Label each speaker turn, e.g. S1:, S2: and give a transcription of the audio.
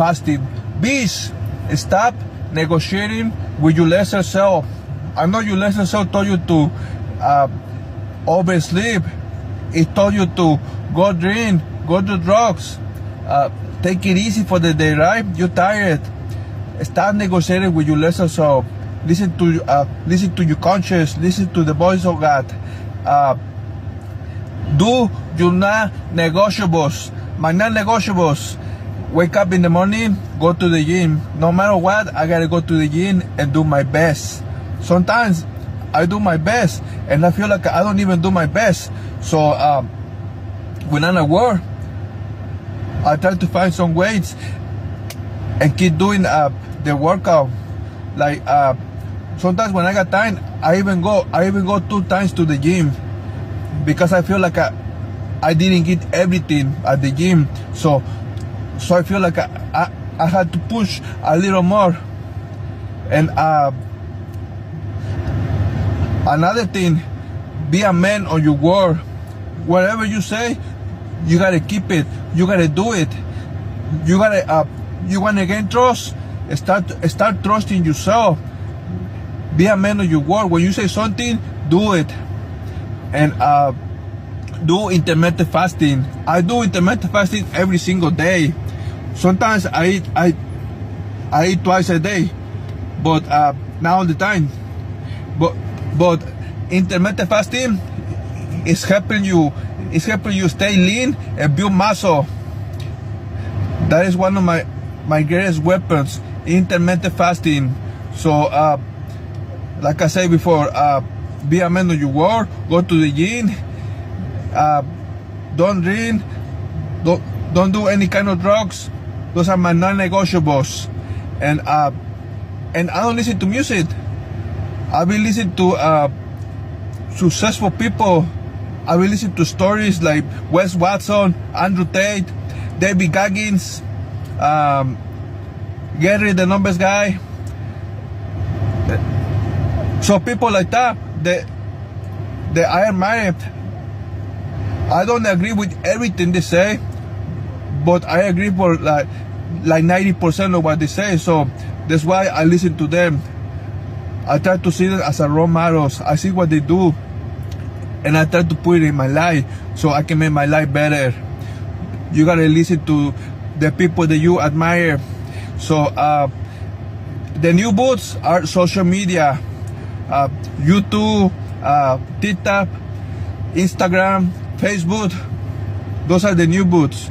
S1: fasting. Beast, stop negotiating with your lesser self. I know your lesser self told you to oversleep. It told you to go drink, go do drugs, take it easy for the day, right? You're tired. Start negotiating with your lesser self. Listen to your conscience. Listen to the voice of God. Do your non-negotiables. My non-negotiables. Wake up in the morning, go to the gym. No matter what, I gotta go to the gym and do my best. Sometimes I do my best and I feel like I don't even do my best. So when I'm at work, I try to find some weights and keep doing the workout. Like sometimes when I got time, I even go 2 times to the gym because I feel like I didn't get everything at the gym. So I feel like I had to push a little more. And another thing, be a man on your word. Whatever you say, you gotta keep it. You gotta do it. You gotta you wanna gain trust. Start trusting yourself. Be a man on your word. When you say something, do it. And do intermittent fasting. I do intermittent fasting every single day. Sometimes I eat twice a day, but not all the time. But intermittent fasting is helping you. It's helping you stay lean and build muscle. That is one of my greatest weapons. Intermittent fasting. So like I said before, be a man of your word. Go to the gym. Don't drink. Don't do any kind of drugs. Those are my non-negotiables. And I don't listen to music. I will listen to successful people. I will listen to stories like Wes Watson, Andrew Tate, David Goggins, Gary the Numbers Guy. So people like that, I admire. I don't agree with everything they say, but I agree for like 90% of what they say. So that's why I listen to them. I try to see them as a role models. I see what they do, and I try to put it in my life so I can make my life better. You gotta listen to the people that you admire. So the new boots are social media, YouTube, TikTok, Instagram, Facebook. Those are the new boots.